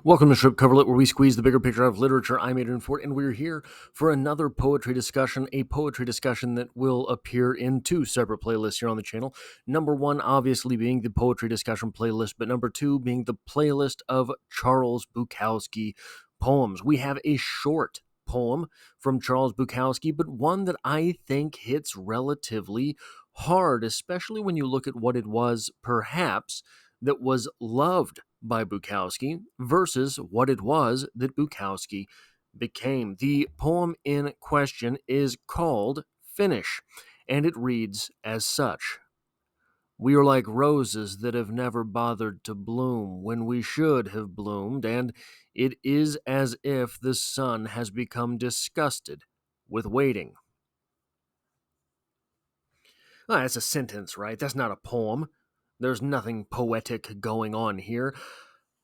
Welcome to Strip Coverlet, where we squeeze the bigger picture out of literature. I'm Adrian Ford, and we're here for another poetry discussion, a poetry discussion that will appear in two separate playlists here on the channel. Number one, obviously, being the poetry discussion playlist, but number two being the playlist of Charles Bukowski poems. We have a short poem from Charles Bukowski, but one that I think hits relatively hard, especially when you look at what it was, perhaps, that was loved by Bukowski versus what it was that Bukowski became. The poem in question is called Finish, and it reads as such. We are like roses that have never bothered to bloom when we should have bloomed, and it is as if the sun has become disgusted with waiting. Ah, that's a sentence, right? That's not a poem. There's nothing poetic going on here.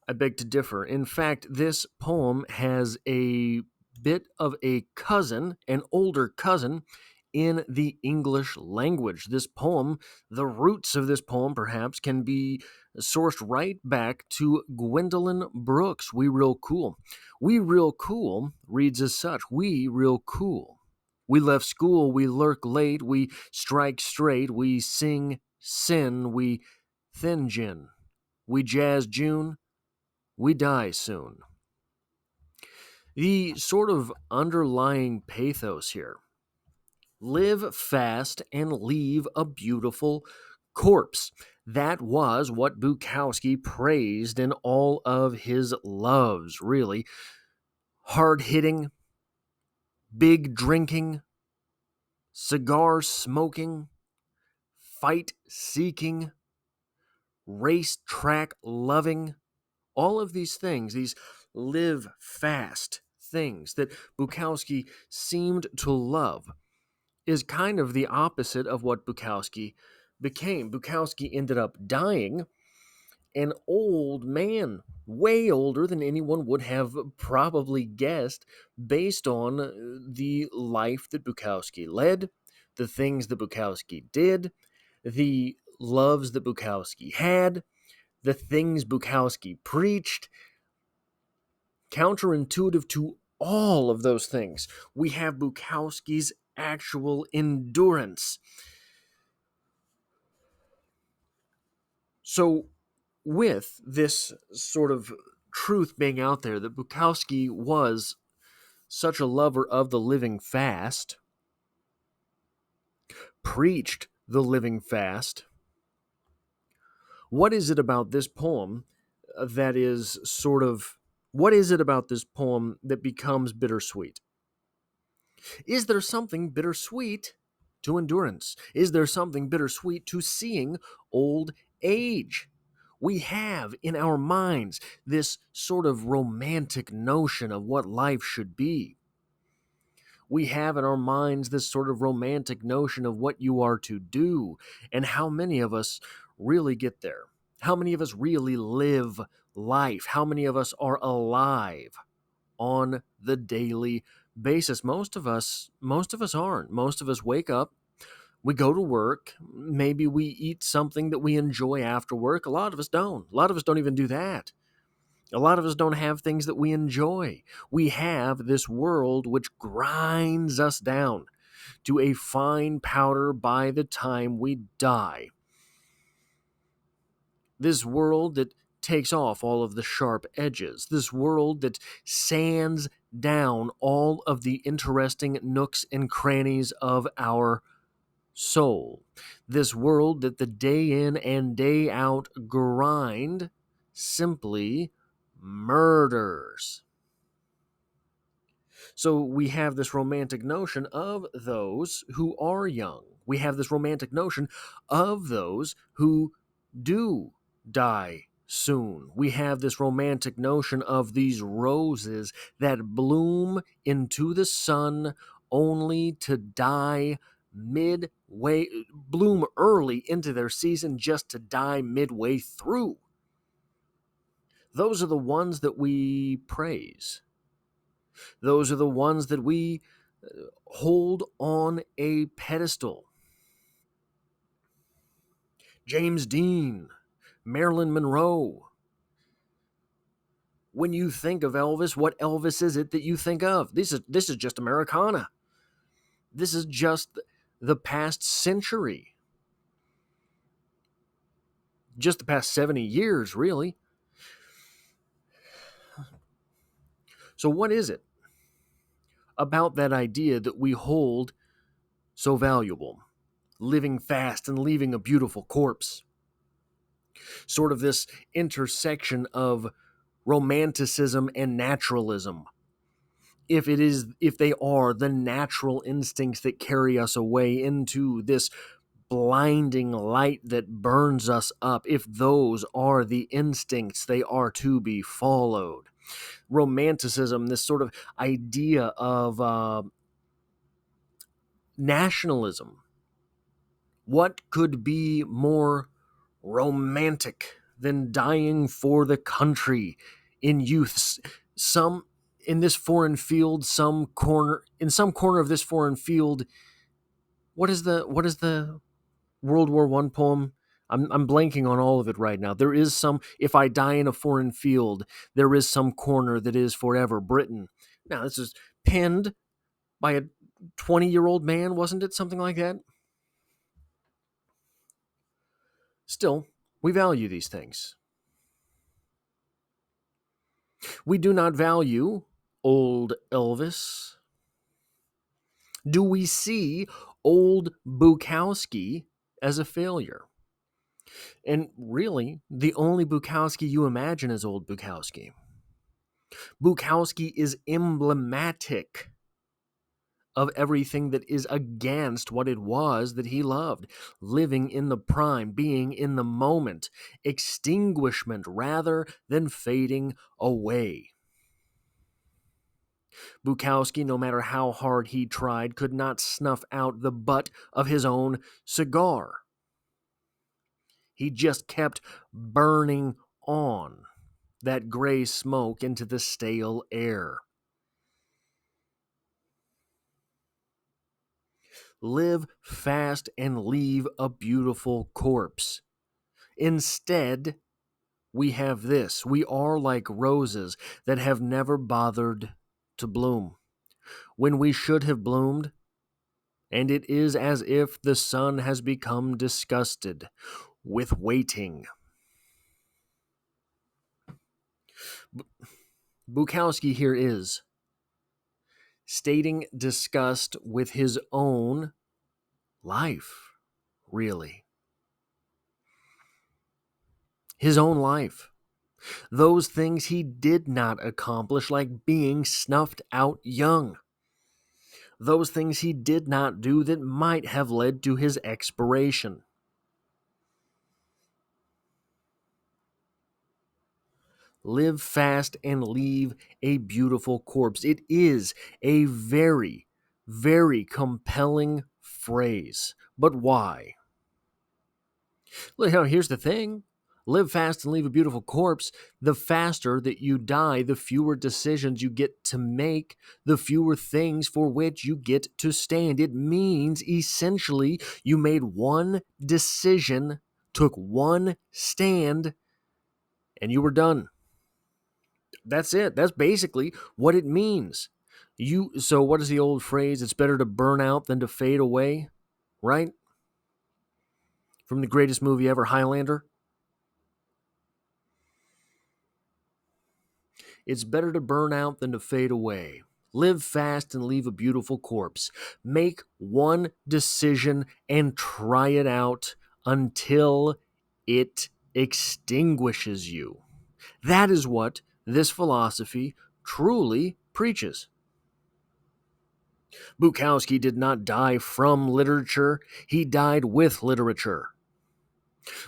I beg to differ. In fact, this poem has a bit of a cousin, an older cousin, in the English language. This poem, the roots of this poem perhaps, can be sourced right back to Gwendolyn Brooks' We Real Cool. We Real Cool reads as such. We real cool. We left school, we lurk late, we strike straight, we sing sin, we thin gin, we jazz June, we die soon. The sort of underlying pathos here: live fast and leave a beautiful corpse. That was what Bukowski praised in all of his loves, really. Hard hitting, big drinking, cigar smoking, fight seeking, racetrack loving. All of these things, these live fast things that Bukowski seemed to love, is kind of the opposite of what Bukowski became. Bukowski ended up dying an old man, way older than anyone would have probably guessed based on the life that Bukowski led, the things that Bukowski did, the loves that Bukowski had, the things Bukowski preached. Counterintuitive to all of those things, we have Bukowski's actual endurance. So, with this sort of truth being out there that Bukowski was such a lover of the living fast, preached the living fast, what is it about this poem that is sort of, what is it about this poem that becomes bittersweet? Is there something bittersweet to endurance? Is there something bittersweet to seeing old age? We have in our minds this sort of romantic notion of what life should be. We have in our minds this sort of romantic notion of what you are to do, and how many of us really get there. How many of us really live life? How many of us are alive on the daily basis? Most of us aren't. Most of us wake up, we go to work, maybe we eat something that we enjoy after work. A lot of us don't. A lot of us don't even do that. A lot of us don't have things that we enjoy. We have this world which grinds us down to a fine powder by the time we die. This world that takes off all of the sharp edges. This world that sands down all of the interesting nooks and crannies of our soul. This world that the day in and day out grind simply murders. So we have this romantic notion of those who are young. We have this romantic notion of those who do die soon. We have this romantic notion of these roses that bloom into the sun only to die midway, bloom early into their season just to die midway through. Those are the ones that we praise. Those are the ones that we hold on a pedestal. James Dean, Marilyn Monroe, When you think of Elvis, what Elvis is it that you think of? This is just Americana. This is just the past century. Just the past 70 years, really. So what is it about that idea that we hold so valuable? Living fast and leaving a beautiful corpse. Sort of this intersection of romanticism and naturalism. If they are the natural instincts that carry us away into this blinding light that burns us up, if those are the instincts, they are to be followed. Romanticism, this sort of idea of nationalism. What could be more romantic than dying for the country in youth? Some in this foreign field, in some corner of this foreign field. What is the World War One poem? I'm blanking on all of it right now. There is some. If I die in a foreign field, there is some corner that is forever Britain. Now this is penned by a 20-year-old man, wasn't it? Something like that. Still, we value these things. We do not value old Elvis. Do we see old Bukowski as a failure? And really, the only Bukowski you imagine is old Bukowski. Bukowski is emblematic of everything that is against what it was that he loved. Living in the prime, being in the moment, extinguishment rather than fading away. Bukowski, no matter how hard he tried, could not snuff out the butt of his own cigar. He just kept burning on that gray smoke into the stale air. Live fast and leave a beautiful corpse. Instead, we have this. We are like roses that have never bothered to bloom when we should have bloomed, and it is as if the sun has become disgusted with waiting. Bukowski here is stating disgust with his own life, really. His own life. Those things he did not accomplish, like being snuffed out young. Those things he did not do that might have led to his expiration. Live fast and leave a beautiful corpse. It is a very, very compelling phrase. But why? Look, here's the thing. Live fast and leave a beautiful corpse. The faster that you die, the fewer decisions you get to make, the fewer things for which you get to stand. It means essentially you made one decision, took one stand, and you were done. That's it. That's basically what it means. So what is the old phrase? It's better to burn out than to fade away, right? From the greatest movie ever, Highlander. It's better to burn out than to fade away. Live fast and leave a beautiful corpse. Make one decision and try it out until it extinguishes you. That is what this philosophy truly preaches. Bukowski did not die from literature, he died with literature.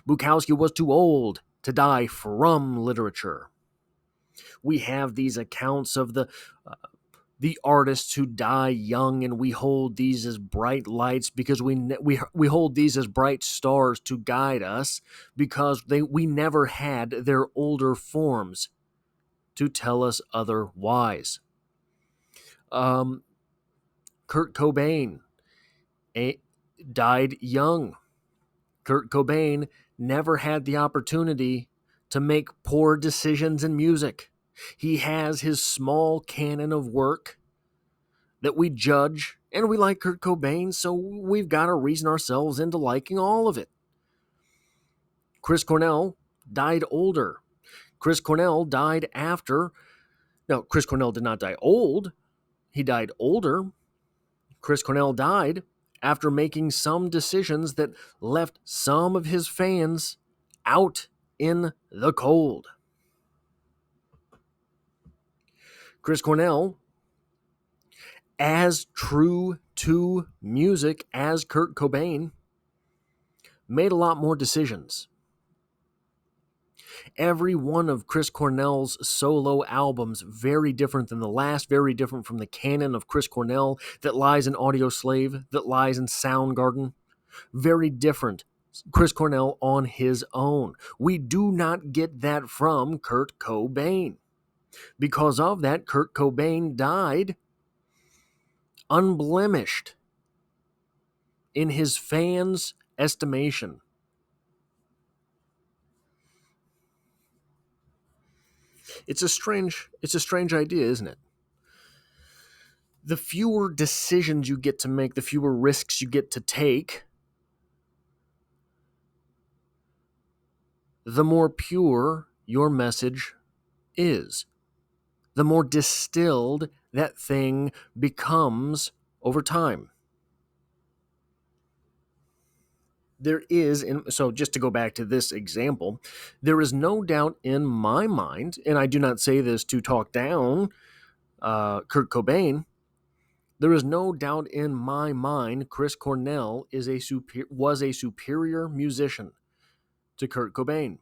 Bukowski was too old to die from literature. We have these accounts of the artists who die young, and we hold these as bright lights because we hold these as bright stars to guide us because we never had their older forms to tell us otherwise. Kurt Cobain died young. Kurt Cobain never had the opportunity to make poor decisions in music. He has his small canon of work that we judge, and we like Kurt Cobain, so we've got to reason ourselves into liking all of it. Chris Cornell died older. Chris Cornell died after. No, Chris Cornell did not die old. He died older. Chris Cornell died after making some decisions that left some of his fans out in the cold. Chris Cornell, as true to music as Kurt Cobain, made a lot more decisions. Every one of Chris Cornell's solo albums very different than the last, very different from the canon of Chris Cornell that lies in Audioslave, that lies in Soundgarden. Very different. Chris Cornell on his own. We do not get that from Kurt Cobain. Because of that, Kurt Cobain died unblemished in his fans' estimation. It's a strange idea, isn't it? The fewer decisions you get to make, the fewer risks you get to take, the more pure your message is. The more distilled that thing becomes over time. So just to go back to this example, there is no doubt in my mind, and I do not say this to talk down Kurt Cobain, there is no doubt in my mind Chris Cornell was a superior musician to Kurt Cobain.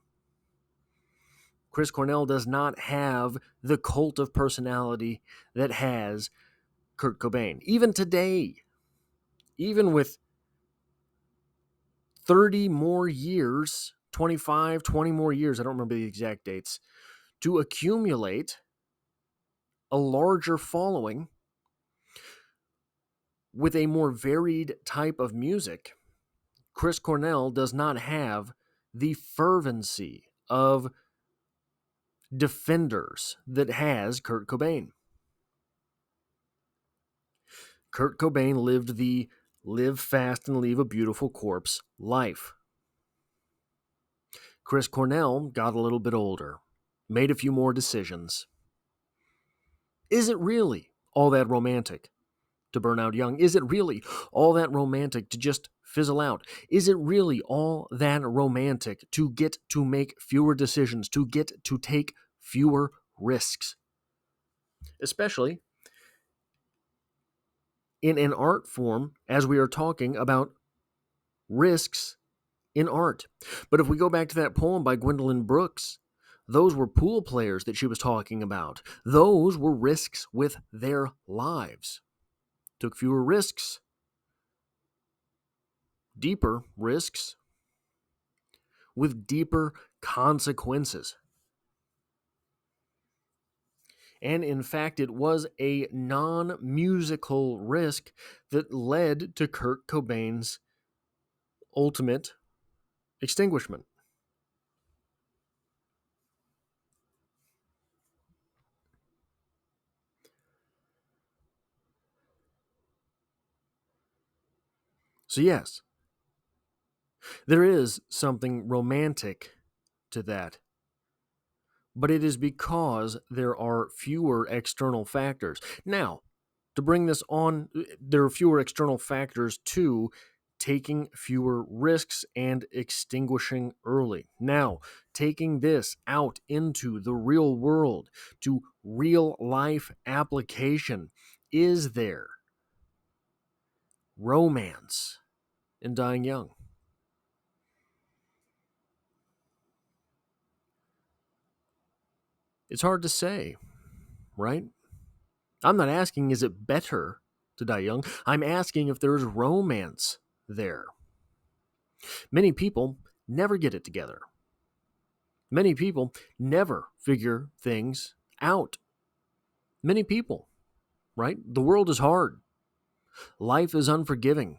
Chris Cornell does not have the cult of personality that has Kurt Cobain. Even today, even with 30 more years, 25, 20 more years, I don't remember the exact dates, to accumulate a larger following with a more varied type of music, Chris Cornell does not have the fervency of defenders that has Kurt Cobain. Kurt Cobain lived the live fast and leave a beautiful corpse life. Chris Cornell got a little bit older, made a few more decisions. Is it really all that romantic to burn out young? Is it really all that romantic to just fizzle out? Is it really all that romantic to get to make fewer decisions, to get to take fewer risks? Especially in an art form, as we are talking about risks in art. But if we go back to that poem by Gwendolyn Brooks, those were pool players that she was talking about. Those were risks with their lives. Took fewer risks, deeper risks, with deeper consequences. And in fact, it was a non-musical risk that led to Kurt Cobain's ultimate extinguishment. So yes, there is something romantic to that. But it is because there are fewer external factors. Now, to bring this on, there are fewer external factors to taking fewer risks and extinguishing early. Now, taking this out into the real world, to real life application, is there romance in dying young? It's hard to say, right? I'm not asking, is it better to die young? I'm asking if there's romance there. Many people never get it together. Many people never figure things out. Many people, right? The world is hard. Life is unforgiving.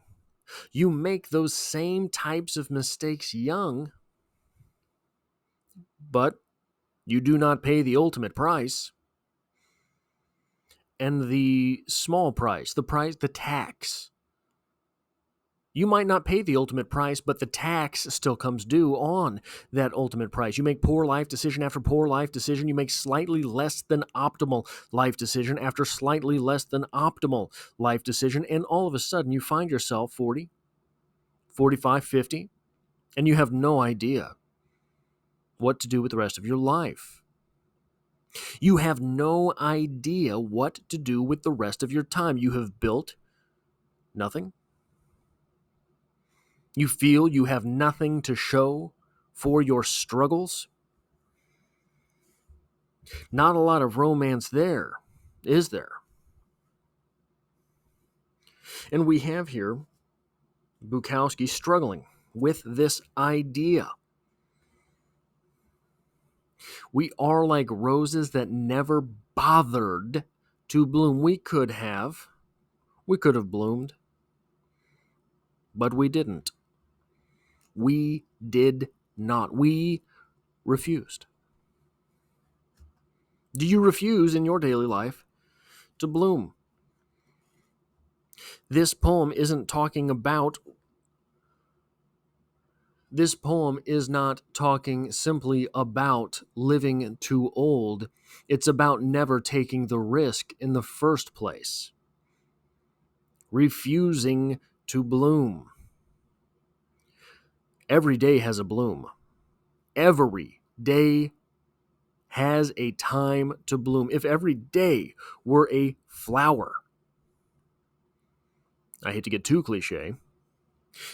You make those same types of mistakes young, but You do not pay the ultimate price. And the small price, the tax. You might not pay the ultimate price, but the tax still comes due on that ultimate price. You make poor life decision after poor life decision. You make slightly less than optimal life decision after slightly less than optimal life decision. And all of a sudden, you find yourself 40, 45, 50, and you have no idea what to do with the rest of your life. You have no idea what to do with the rest of your time. You have built nothing. You feel you have nothing to show for your struggles. Not a lot of romance there, is there? And we have here Bukowski struggling with this idea. We are like roses that never bothered to bloom. We could have bloomed, but we didn't. We did not. We refused. Do you refuse in your daily life to bloom? This poem is not talking simply about living too old. It's about never taking the risk in the first place. Refusing to bloom. Every day has a bloom. Every day has a time to bloom. If every day were a flower, I hate to get too cliche,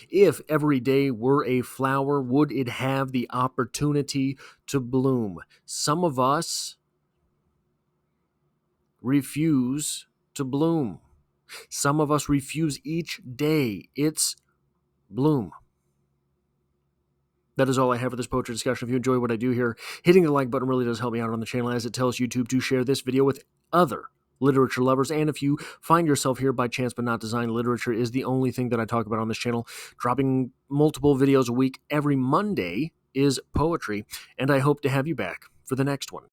if every day were a flower, would it have the opportunity to bloom? Some of us refuse to bloom. Some of us refuse each day its bloom. That is all I have for this poetry discussion. If you enjoy what I do here, hitting the like button really does help me out on the channel, as it tells YouTube to share this video with other literature lovers. And if you find yourself here by chance but not design, literature is the only thing that I talk about on this channel. Dropping multiple videos a week. Every Monday is poetry, and I hope to have you back for the next one.